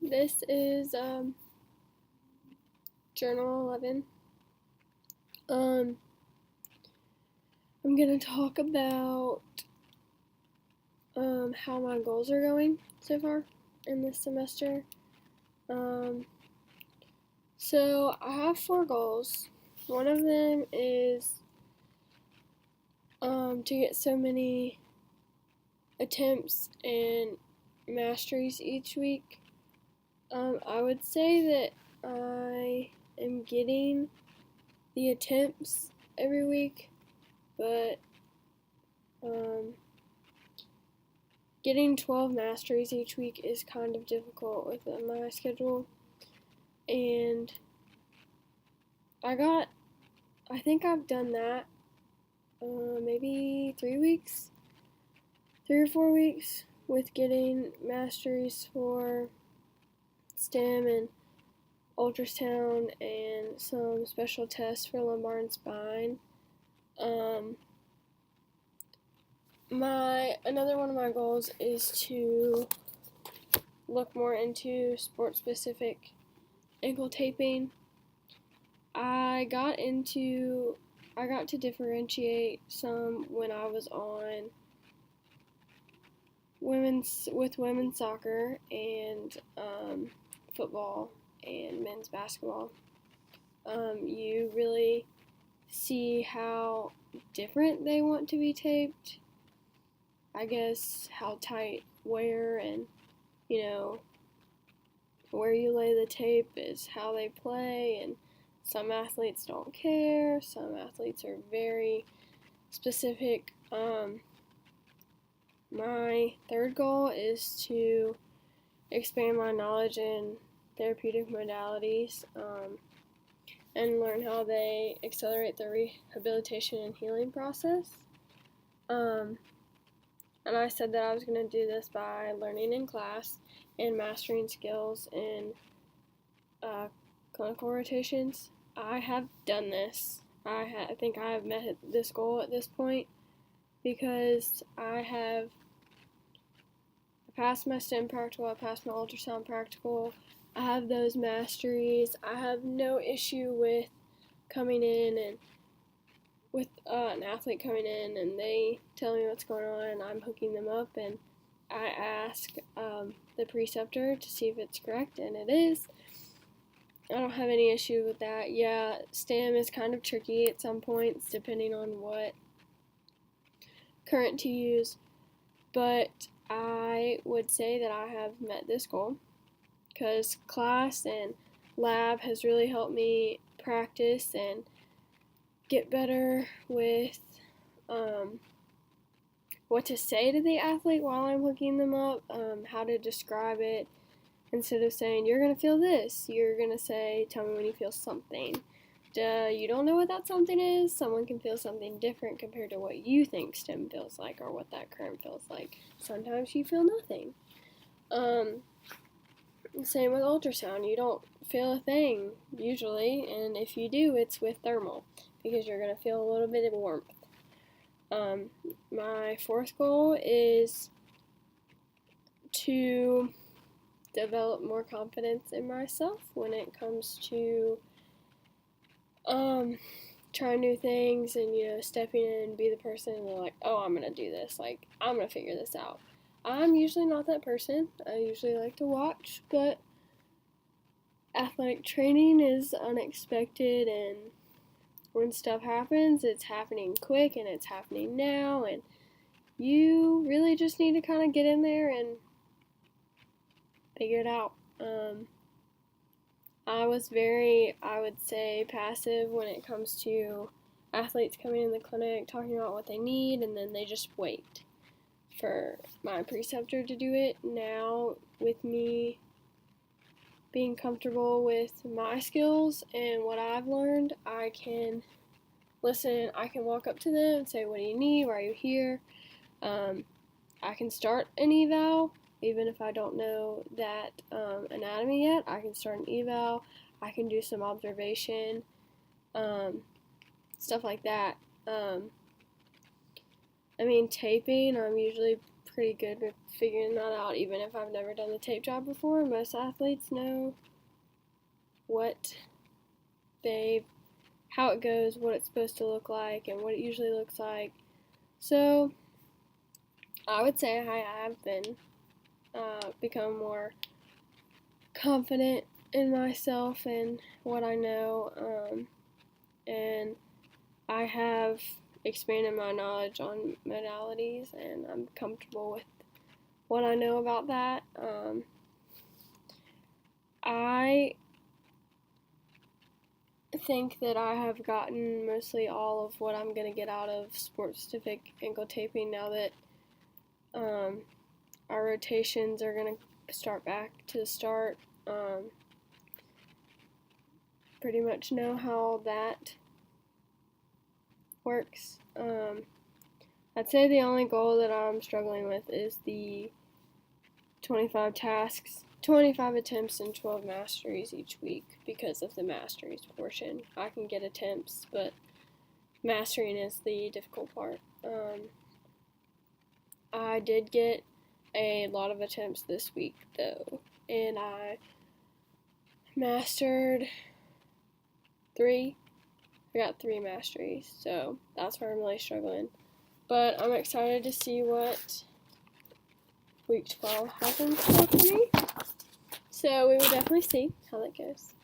This is Journal 11. I'm going to talk about how my goals are going so far in this semester. So I have 4 goals. One of them is to get so many attempts and masteries each week. I would say that I am getting the attempts every week, but getting 12 masteries each week is kind of difficult with my schedule. And I think I've done that maybe 3 or 4 weeks with getting masteries for STEM and ultrasound and some special tests for lumbar and spine. Another one of my goals is to look more into sport-specific ankle taping. I got to differentiate some when I was on women's soccer and football and men's basketball. You really see how different they want to be taped. I guess how tight where and where you lay the tape is how they play, and some athletes don't care, some athletes are very specific. My third goal is to expand my knowledge in therapeutic modalities and learn how they accelerate the rehabilitation and healing process. And I said that I was going to do this by learning in class and mastering skills in clinical rotations. I have done this. I think I have met this goal at this point because I passed my STEM practical, I passed my ultrasound practical, I have those masteries. I have no issue with coming in and with an athlete coming in and they tell me what's going on and I'm hooking them up, and I ask the preceptor to see if it's correct, and it is. I don't have any issue with that. Yeah, STEM is kind of tricky at some points depending on what current to use, but I would say that I have met this goal because class and lab has really helped me practice and get better with what to say to the athlete while I'm hooking them up, how to describe it. Instead of saying, you're going to feel this, you're going to say, tell me when you feel something. You don't know what that something is. Someone can feel something different compared to what you think STEM feels like or what that current feels like. Sometimes you feel nothing. Same with ultrasound. You don't feel a thing, usually, and if you do, it's with thermal, because you're going to feel a little bit of warmth. My fourth goal is to develop more confidence in myself when it comes to trying new things and stepping in and be the person and they're like, oh, I'm gonna do this, like I'm gonna figure this out. I'm usually not that person. I usually like to watch, but athletic training is unexpected, and when stuff happens, it's happening quick and it's happening now, and you really just need to kind of get in there and figure it out. I was very, I would say, passive when it comes to athletes coming in the clinic, talking about what they need, and then they just wait for my preceptor to do it. Now, with me being comfortable with my skills and what I've learned, I can listen. I can walk up to them and say, what do you need? Why are you here? I can start an eval. Even if I don't know that anatomy yet, I can start an eval. I can do some observation, stuff like that. Taping, I'm usually pretty good with figuring that out, even if I've never done the tape job before. Most athletes know how it goes, what it's supposed to look like, and what it usually looks like. So I would say I have been become more confident in myself and what I know, and I have expanded my knowledge on modalities, and I'm comfortable with what I know about that. I think that I have gotten mostly all of what I'm going to get out of sport-specific ankle taping now that our rotations are going to start back to the start. Pretty much know how that works. I'd say the only goal that I'm struggling with is the 25 tasks, 25 attempts, and 12 masteries each week because of the masteries portion. I can get attempts, but mastering is the difficult part. I did get a lot of attempts this week, though, and I mastered 3. I got 3 masteries, so that's where I'm really struggling. But I'm excited to see what week 12 has in store for me. So we will definitely see how that goes.